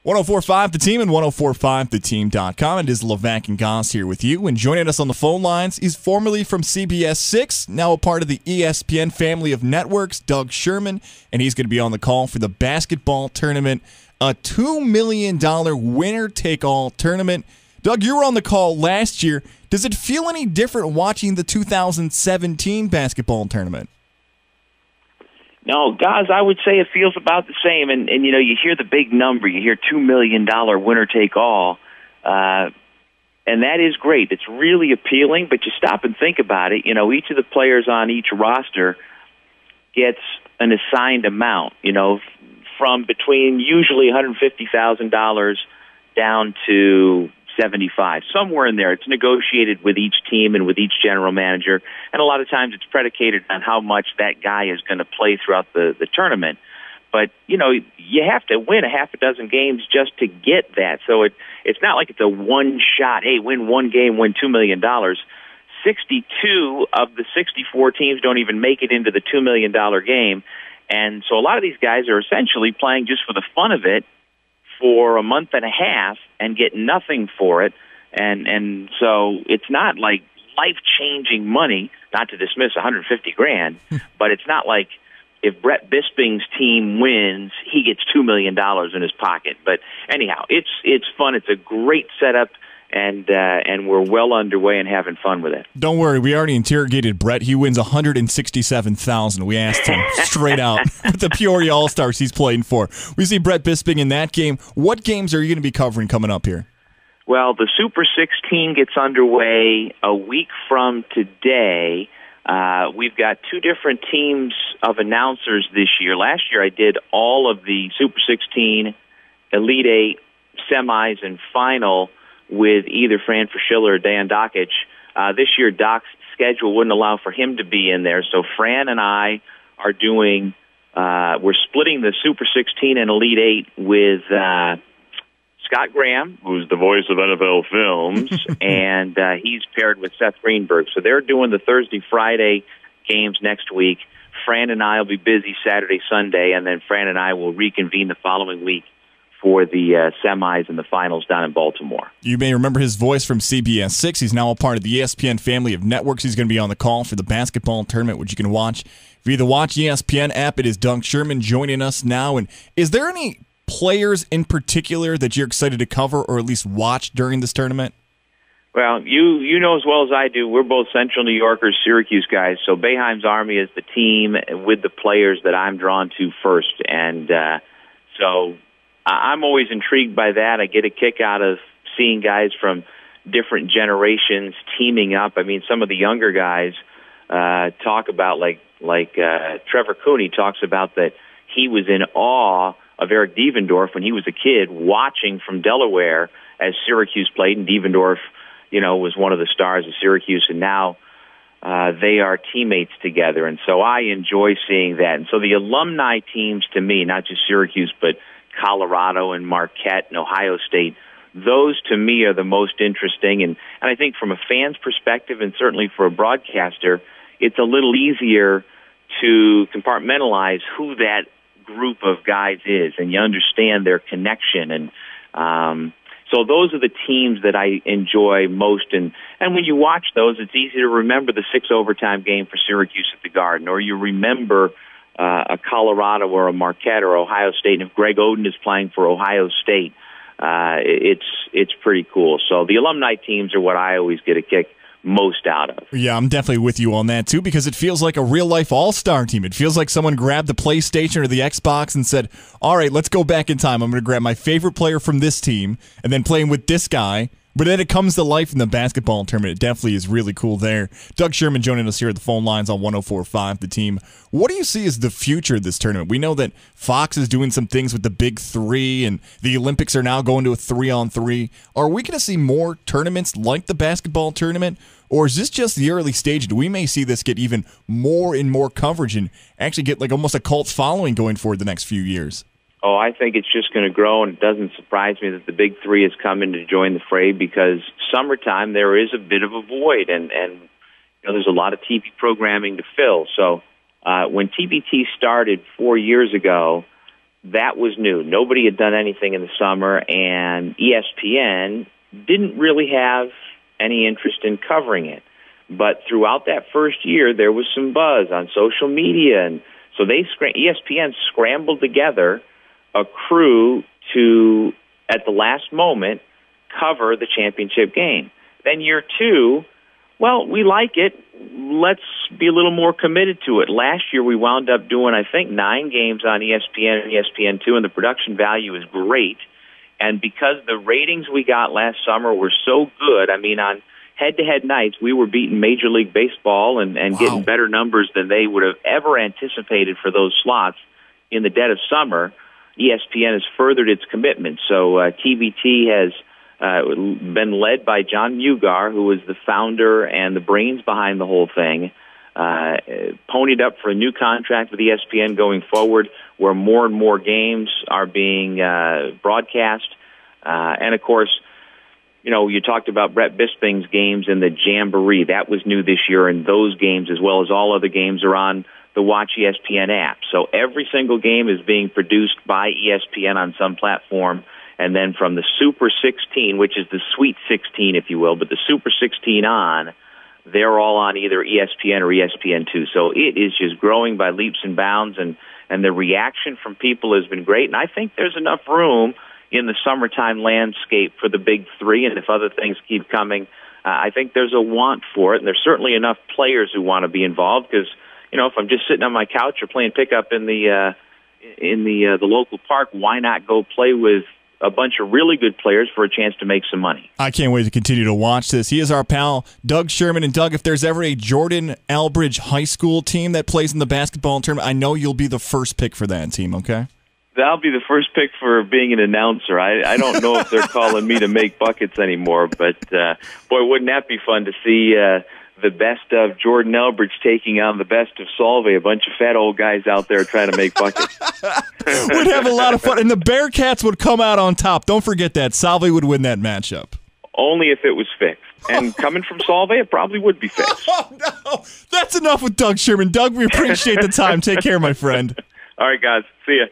1045 The Team and 1045theteam.com. It is Levack Goz here with you. And joining us on the phone lines, he's formerly from CBS 6, now a part of the ESPN family of networks, Doug Sherman. And he's going to be on the call for the basketball tournament, a $2 million winner-take-all tournament. Doug, you were on the call last year. Does it feel any different watching the 2017 basketball tournament? No, guys, I would say it feels about the same. And you know, you hear the big number. You hear $2 million winner-take-all. And that is great. It's really appealing, but you stop and think about it. You know, each of the players on each roster gets an assigned amount, you know, from between usually $150,000 down to 75, somewhere in there. It's negotiated with each team and with each general manager, and a lot of times it's predicated on how much that guy is going to play throughout the tournament. But, you know, you have to win a half a dozen games just to get that. So it's not like it's a one-shot, hey, win one game, win $2 million. 62 of the 64 teams don't even make it into the $2 million game. And so a lot of these guys are essentially playing just for the fun of it for a month and a half and get nothing for it. And so it's not like life-changing money, not to dismiss $150,000, but it's not like if Brett Bisping's team wins, he gets $2 million in his pocket. But anyhow, it's fun. It's a great setup, and we're well underway and having fun with it. Don't worry, we already interrogated Brett. He wins $167,000. We asked him straight out with the Peoria All-Stars he's playing for. We see Brett Bisping in that game. What games are you going to be covering coming up here? Well, the Super 16 gets underway a week from today. We've got two different teams of announcers this year. Last year I did all of the Super 16, Elite 8, semis, and final with either Fran Fraschilla or Dan Dockich. This year, Doc's schedule wouldn't allow for him to be in there, so Fran and I are doing, we're splitting the Super 16 and Elite 8 with Scott Graham, who's the voice of NFL Films, and he's paired with Seth Greenberg. So they're doing the Thursday, Friday games next week. Fran and I will be busy Saturday, Sunday, and then Fran and I will reconvene the following week for the semis and the finals down in Baltimore. You may remember his voice from CBS 6. He's now a part of the ESPN family of networks. He's going to be on the call for the basketball tournament, which you can watch via the Watch ESPN app. It is Doug Sherman joining us now. And is there any players in particular that you're excited to cover or at least watch during this tournament? Well, you know as well as I do, we're both Central New Yorkers, Syracuse guys, so Boeheim's Army is the team with the players that I'm drawn to first. And so I'm always intrigued by that. I get a kick out of seeing guys from different generations teaming up. I mean, some of the younger guys talk about, like Trevor Cooney talks about that he was in awe of Eric Devendorf when he was a kid watching from Delaware as Syracuse played, and Devendorf, you know, was one of the stars of Syracuse, and now they are teammates together. And so I enjoy seeing that. And so the alumni teams, to me, not just Syracuse, but Colorado and Marquette and Ohio State, those to me are the most interesting. And I think from a fan's perspective, and certainly for a broadcaster, it's a little easier to compartmentalize who that group of guys is, and you understand their connection. And so those are the teams that I enjoy most. And when you watch those, it's easy to remember the 6 overtime game for Syracuse at the Garden, or you remember a Colorado or a Marquette or Ohio State. And if Greg Oden is playing for Ohio State, it's pretty cool. So the alumni teams are what I always get a kick most out of. Yeah, I'm definitely with you on that too, because it feels like a real-life all-star team. It feels like someone grabbed the PlayStation or the Xbox and said, all right, let's go back in time. I'm going to grab my favorite player from this team and then play him with this guy. But then it comes to life in the basketball tournament. It definitely is really cool there. Doug Sherman joining us here at the phone lines on 104.5 The Team. What do you see as the future of this tournament? We know that Fox is doing some things with the Big Three, and the Olympics are now going to a 3-on-3. Are we going to see more tournaments like the basketball tournament, or is this just the early stage? We may see this get even more and more coverage and actually get like almost a cult following going forward the next few years. Oh, I think it's just going to grow, and it doesn't surprise me that the Big Three has come in to join the fray, because summertime there is a bit of a void, and you know, there's a lot of TV programming to fill. So when TBT started 4 years ago, that was new. Nobody had done anything in the summer, and ESPN didn't really have any interest in covering it. But throughout that first year, there was some buzz on social media, and so ESPN scrambled together a crew to, at the last moment, cover the championship game. Then year two, well, we like it. Let's be a little more committed to it. Last year, we wound up doing, I think, 9 games on ESPN and ESPN2, and the production value is great. And because the ratings we got last summer were so good, I mean, on head-to-head nights, we were beating Major League Baseball and getting better numbers than they would have ever anticipated for those slots in the dead of summer. ESPN has furthered its commitment. So TBT has been led by John Mugar, who is the founder and the brains behind the whole thing, ponied up for a new contract with ESPN going forward, where more and more games are being broadcast. And, of course, you know, you talked about Brett Bisping's games in the Jamboree. That was new this year, and those games, as well as all other games, are on the Watch ESPN app. So every single game is being produced by ESPN on some platform. And then from the Super 16, which is the Sweet 16, if you will, but the Super 16 on, they're all on either ESPN or ESPN2. So it is just growing by leaps and bounds, and the reaction from people has been great. And I think there's enough room in the summertime landscape for the big three, and if other things keep coming, I think there's a want for it, and there's certainly enough players who want to be involved, because, you know, if I'm just sitting on my couch or playing pickup in the local park, why not go play with a bunch of really good players for a chance to make some money? I can't wait to continue to watch this. He is our pal, Doug Sherman. And Doug, if there's ever a Jordan Albridge High School team that plays in the basketball tournament, I know you'll be the first pick for that team, okay? That'll be the first pick for being an announcer. I don't know if they're calling me to make buckets anymore, but boy, wouldn't that be fun to see the best of Jordan Elbridge taking on the best of Solvay, a bunch of fat old guys out there trying to make buckets. We'd have a lot of fun, and the Bearcats would come out on top. Don't forget that. Solvay would win that matchup. Only if it was fixed. And coming from Solvay, it probably would be fixed. Oh, no. That's enough with Doug Sherman. Doug, we appreciate the time. Take care, my friend. All right, guys. See ya.